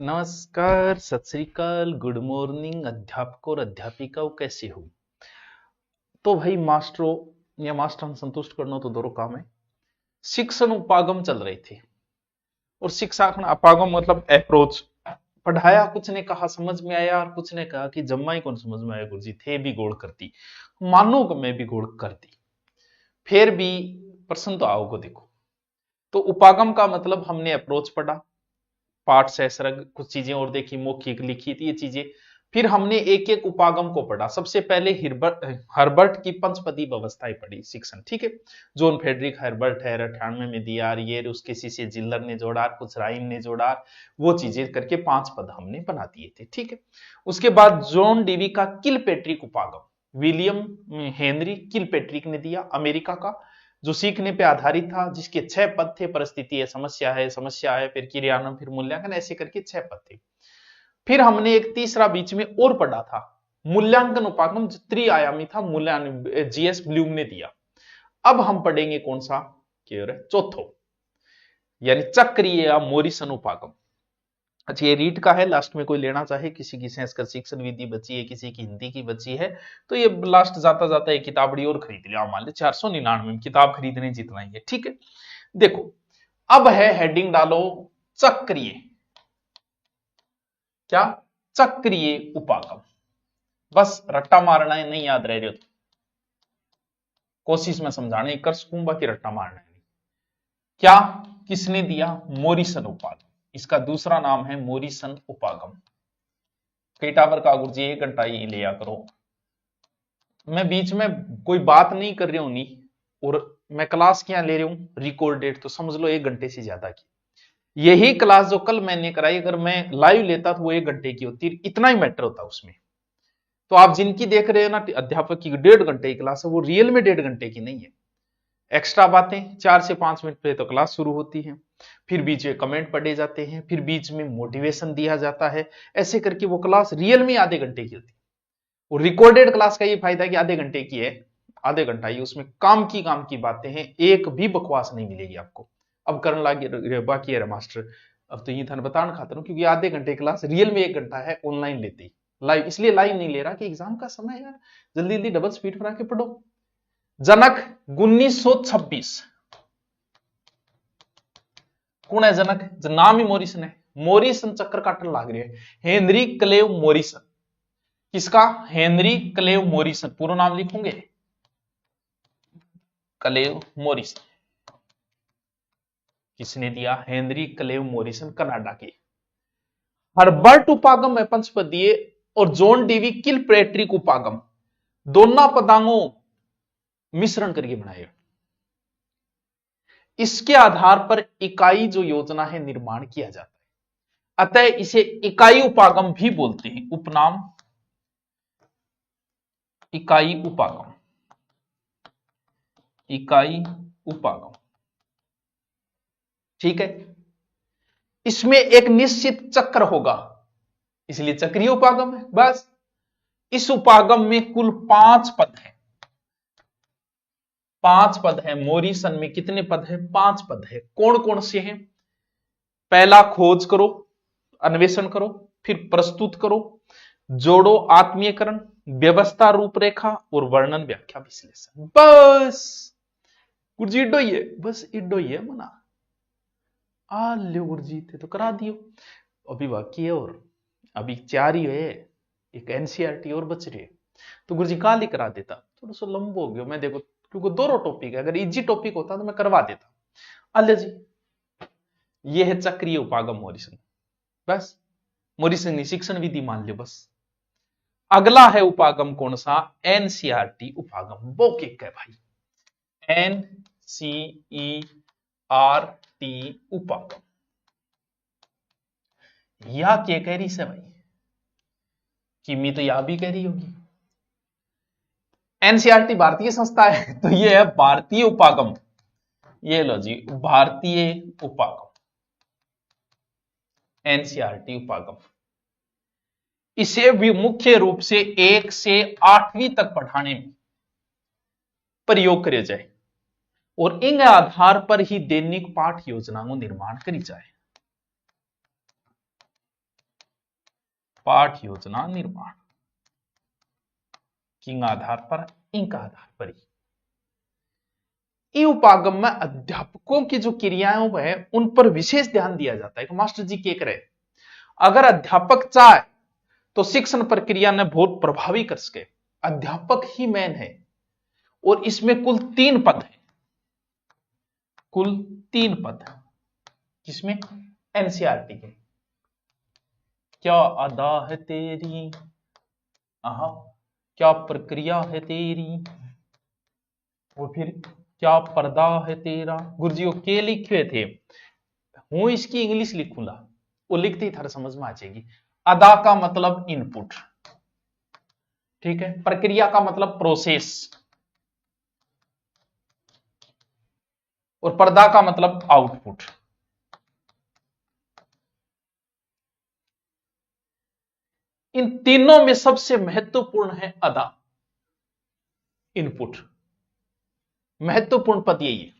नमस्कार, सत श्री अकाल, गुड मॉर्निंग अध्यापकों और अध्यापिकाओं, कैसे हो? तो भाई मास्टरों या मास्टर संतुष्ट करना तो दोनों काम है। शिक्षण उपागम चल रहे थे और शिक्षाखंड उपागम मतलब अप्रोच। पढ़ाया कुछ ने कहा समझ में आया और कुछ ने कहा कि जम्मा ही कौन समझ में आया गुरुजी, थे भी गोड़ करती, मानो कि मैं भी गोड़ करती, फिर भी प्रश्न तो आओगे। देखो, तो उपागम का मतलब हमने अप्रोच पढ़ा, पाठ सहस्रग कुछ चीजें और देखी, मौखिक लिखित ये चीजें। फिर हमने एक एक उपागम को पढ़ा। सबसे पहले हर्बर्ट की पंचपदी व्यवस्थाएं पढ़ी शिक्षण, ठीक है। जॉन फ्रेडरिक हर्बर्ट है, 98 में दिया, ये उसके शिष्य जिल्लर ने जोड़ा, कुछ राइम ने जोड़ा, वो चीजें करके 5 पद हमने बना दिए थे, ठीक है। उसके बाद जॉन डीवी का किलपेट्रिक उपागम, विलियम हेनरी किलपेट्रिक ने दिया, अमेरिका का, जो सीखने पे आधारित था, जिसके 6 पद थे। परिस्थिति है, समस्या है, फिर क्रियान्वयन, फिर मूल्यांकन, ऐसे करके 6 पद थे। फिर हमने एक तीसरा बीच में और पढ़ा था, मूल्यांकन उपागम, जो त्रिआयामी था, मूल्यांकन जीएस ब्लूम ने दिया। अब हम पढ़ेंगे कौन सा, चौथो, यानी चक्रीय या मोरिसन उपागम। अच्छा, ये रीट का है, लास्ट में कोई लेना चाहे, किसी की संस्कृत शिक्षण विधि बची है, किसी की हिंदी की बची है, तो ये लास्ट जाता जाता एक किताबड़ी और खरीद लिया, मान ली 499 किताब खरीदने जितना ही है, ठीक है। देखो, अब है हेडिंग डालो, चक्रीय, क्या, चक्रीय उपागम। बस रट्टा मारना है, नहीं याद रह रहे हो तो कोशिश में समझाने कर सकूंगा कि रट्टा मारना है। क्या, किसने दिया? मोरिसन उपागम। इसका दूसरा नाम है मोरिसन उपागम। कई टावर का गुरुजी 1 घंटा ही लिया करो, मैं बीच में कोई बात नहीं कर रही हूं नी, और मैं क्लास क्या ले रही हूं रिकॉर्डेड, तो समझ लो 1 घंटे से ज्यादा की। यही क्लास जो कल मैंने कराई, अगर मैं लाइव लेता तो वो 1 घंटे की होती, इतना ही मैटर होता उसमें। तो आप जिनकी देख रहे हो ना अध्यापक की 1.5 घंटे की क्लास है, वो रियल में 1.5 घंटे की नहीं है। एक्स्ट्रा बातें 4 से 5 मिनट पे तो क्लास शुरू होती है, फिर बीच में कमेंट पढ़े जाते हैं, फिर बीच में मोटिवेशन दिया जाता है, ऐसे करके वो क्लास रियल में आधे घंटे की होती है। और रिकॉर्डेड क्लास का ये फायदा है कि आधे घंटे की है, आधे घंटा ही, उसमें काम की बातें हैं, एक भी बकवास नहीं मिलेगी आपको। अब करने लगे बाकी है मास्टर, अब तो ये था बताना खाता हूं, क्योंकि आधे घंटे क्लास रियल में 1 घंटा है, ऑनलाइन लेते ही, लाइव इसलिए लाइव नहीं ले रहा कि एग्जाम का समय यार, जल्दी जल्दी डबल स्पीड बना के पढ़ो। जनक 1926, कौन है जनक? नाम ही मोरिसन है, मोरिसन चक्कर काटने लग रही है, हेनरी क्लेव मोरिसन। किसका? हेनरी क्लेव मोरिसन, पूरा नाम लिखोगे, क्लेव मोरिसन। किसने दिया? हेनरी क्लेव मोरिसन, कनाडा के। हर्बर्ट उपागम है पंचपदीय, और जॉन डीवी किलपेट्रिक उपागम, दोनों पदांगों मिश्रण करके बनाए। इसके आधार पर इकाई जो योजना है निर्माण किया जाता है, अतः इसे इकाई उपागम भी बोलते हैं। उपनाम इकाई उपागम, इकाई उपागम, ठीक है। इसमें एक निश्चित चक्र होगा, इसलिए चक्रीय उपागम है। बस इस उपागम में कुल 5 पद है, 5 पद है। मोरिसन में कितने पद है? 5 पद है। कौन कौन से हैं? पहला, खोज करो, अन्वेषण करो, फिर प्रस्तुत करो, जोड़ो, आत्मीयकरण, व्यवस्था, रूपरेखा, और वर्णन, व्याख्या, विश्लेषण। बस गुरुजी इड्डो ही है, बस इड्डो ही है मना। आ लो गुरुजी थे तो करा दियो, अभी बाकी है, और अभी 4 ही है, एक एनसीईआरटी और बच रही है, तो गुरुजी काल ही करा देता, थोड़ा सा लंबो हो गया। मैं देखो, क्योंकि दोनों टॉपिक है, अगर इजी टॉपिक होता तो मैं करवा देता। अल्ले जी, ये है चक्रीय उपागम मोरिसन। बस मोरिसन की शिक्षण विधि मान लो बस। अगला है उपागम कौन सा? एनसीईआरटी उपागम, मौखिक है भाई, एनसीईआरटी उपागम। यह क्या कह रही से भाई, किमी तो यह भी कह रही होगी। एनसीईआरटी भारतीय संस्था है, तो ये है भारतीय उपागम। ये लो जी, भारतीय उपागम, एनसीईआरटी उपागम। इसे भी मुख्य रूप से 1 से 8वीं तक पढ़ाने में प्रयोग करे जाए, और इन आधार पर ही दैनिक पाठ योजना को निर्माण करी जाए। पाठ योजना निर्माण किंग आधार पर, इंक आधार पर ही। ई उपागम में अध्यापकों की जो क्रियाएं है उन पर विशेष ध्यान दिया जाता है कि मास्टर जी के रहे, अगर अध्यापक चाहे तो शिक्षण प्रक्रिया ने बहुत प्रभावी कर सके। अध्यापक ही मेन है और इसमें कुल 3 पद है, कुल 3 पद है। किसमें? एनसीईआरटी के। क्या अदा है तेरी, आहा, क्या प्रक्रिया है तेरी, और फिर क्या पर्दा है तेरा। गुरुजी के लिखे थे, हूं इसकी इंग्लिश लिखूंगा, वो लिखते ही थारा समझ में आ जाएगी। अदा का मतलब इनपुट, ठीक है। प्रक्रिया का मतलब प्रोसेस, और पर्दा का मतलब आउटपुट। इन तीनों में सबसे महत्वपूर्ण है अदा, इनपुट। महत्वपूर्ण पद यही है।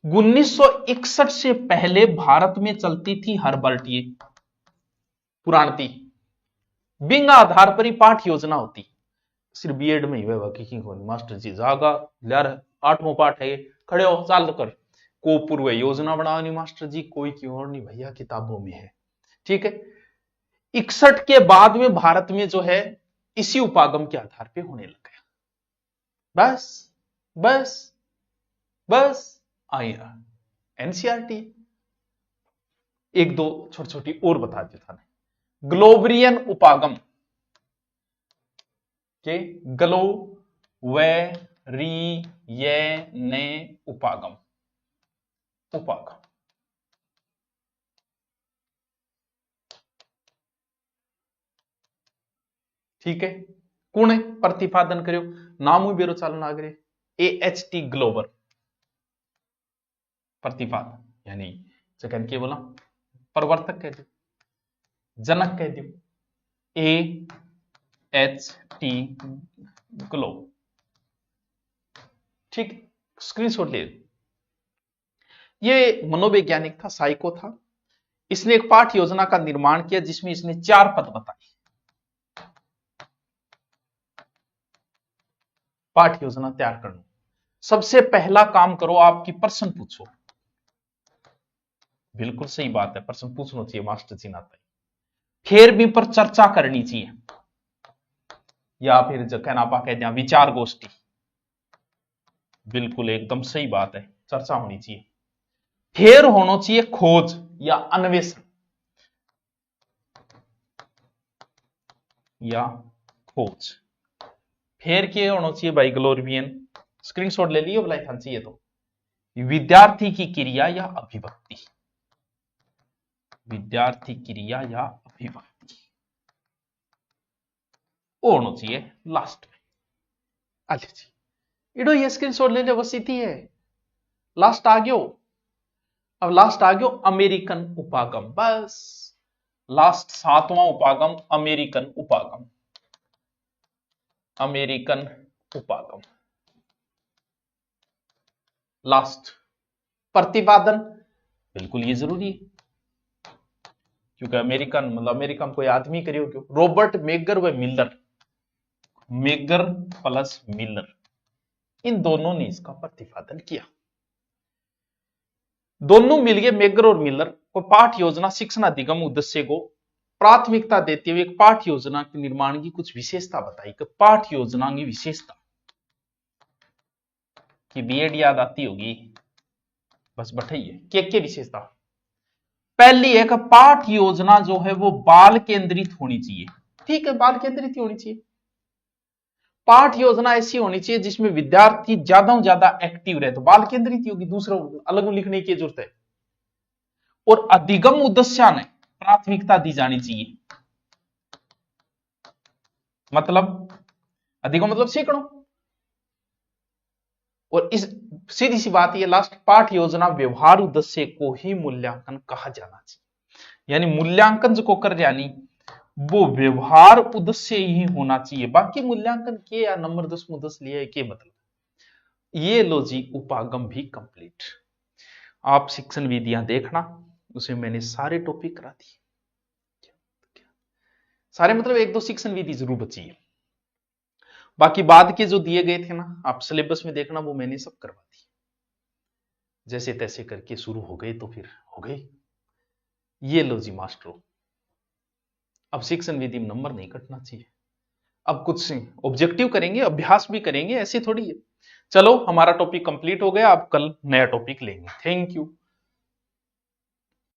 1961 से पहले भारत में चलती थी हर्बर्ट, ये पुराणती बिंग आधार पर ही पाठ योजना होती। सिर्फ बीएड में ही वह बाकी की कौन मास्टर जी जागा यार 8वां पाठ है, खड़े हो चाल कर को पूर्व योजना बनाओ मास्टर जी, कोई क्यों और नहीं भैया, किताबों में है, ठीक है। 61 के बाद में भारत में जो है इसी उपागम के आधार पे होने लग गया। बस बस बस आया एनसीईआरटी। एक दो छोटी छोटी और बता देता था। ग्लोबरियन उपागम के ग्लो वे री ये ने उपागम, उपागम ठीक है। कुण प्रतिपादन करो नाम बेरो चालन आगरे AHT ग्लोबर प्रतिपादन, यानी सेकंड के बोला प्रवर्तक कह दो, जनक कह दो AHT ग्लो, ठीक। स्क्रीनशॉट ले। ये मनोवैज्ञानिक था, साइको था। इसने एक पाठ योजना का निर्माण किया जिसमें इसने 4 पद बताए। पाठ योजना तैयार करना, सबसे पहला काम करो आपकी प्रश्न पूछो। बिल्कुल सही बात है, प्रश्न पूछना चाहिए मास्टर जी नाता, फिर भी पर चर्चा करनी चाहिए, या फिर जो कहना पा कह दिया विचार गोष्ठी। बिल्कुल एकदम सही बात है, चर्चा होनी चाहिए। फिर होना चाहिए खोज या अन्वेषण, या खोज। फिर क्या होना चाहिए भाई ग्लोरियन, स्क्रीनशॉट ले लियो बोला था चाहिए तो विद्यार्थी की क्रिया या अभिव्यक्ति, विद्यार्थी क्रिया या अभिव्यक्ति होना चाहिए लास्ट में। अच्छा जी इडो ये स्क्रीनशॉट ले ले, बस इतनी है, लास्ट आ गयो। अब लास्ट आ गयो अमेरिकन उपागम, बस लास्ट 7वां उपागम अमेरिकन उपागम, अमेरिकन उपागम लास्ट। प्रतिपादन बिल्कुल ये जरूरी है, क्योंकि अमेरिकन मतलब अमेरिका में कोई आदमी करियो क्यों, रॉबर्ट मेगर व मिलर, मेगर प्लस मिलर, इन दोनों ने इसका प्रतिपादन किया। दोनों मिलके मेगर और मिलर को पाठ योजना शिक्षण अधिगम उद्देश्य को प्राथमिकता देते हुए एक पाठ योजना के निर्माण की कुछ विशेषता बताई। कि पाठ योजना की विशेषता कि बीएड याद आती होगी, बस बैठाइए के विशेषता। पहली एक पाठ योजना जो है वो बाल केंद्रित होनी चाहिए, ठीक है, बाल केंद्रित होनी चाहिए। पाठ योजना ऐसी होनी चाहिए जिसमें विद्यार्थी ज्यादा से ज्यादा एक्टिव रहे, तो बाल केंद्रित होगी, दूसरा अलग लिखने की जरूरत है। और अधिगम उद्देश्य ने प्राथमिकता दी जानी चाहिए, मतलब अधिगम मतलब सीखना। और इस सीधी सी बात यह लास्ट, पाठ योजना व्यवहार उद्देश्य को ही मूल्यांकन कहा जाना चाहिए, यानी मूल्यांकन जो कर यानी वो व्यवहार उद्देश्य ही होना चाहिए। बाकी मूल्यांकन के या नंबर 10 लिए के मतलब, ये लो जी उपागम भी कंप्लीट। आप शिक्षण विधियां देखना, उसे मैंने सारे टॉपिक करा दिए। सारे मतलब एक दो शिक्षण विधि जरूर बची है, बाकी बाद के जो दिए गए थे ना, आप सिलेबस में देखना, वो मैंने सब करवा दी। जैसे तैसे करके शुरू हो गए तो फिर हो गए। ये लो जी मास्टरों, अब शिक्षण विधि में नंबर नहीं कटना चाहिए। अब कुछ ऑब्जेक्टिव करेंगे, अभ्यास भी करेंगे, ऐसी थोड़ी है। चलो हमारा टॉपिक कंप्लीट हो गया, अब कल नया टॉपिक लेंगे। Thank you.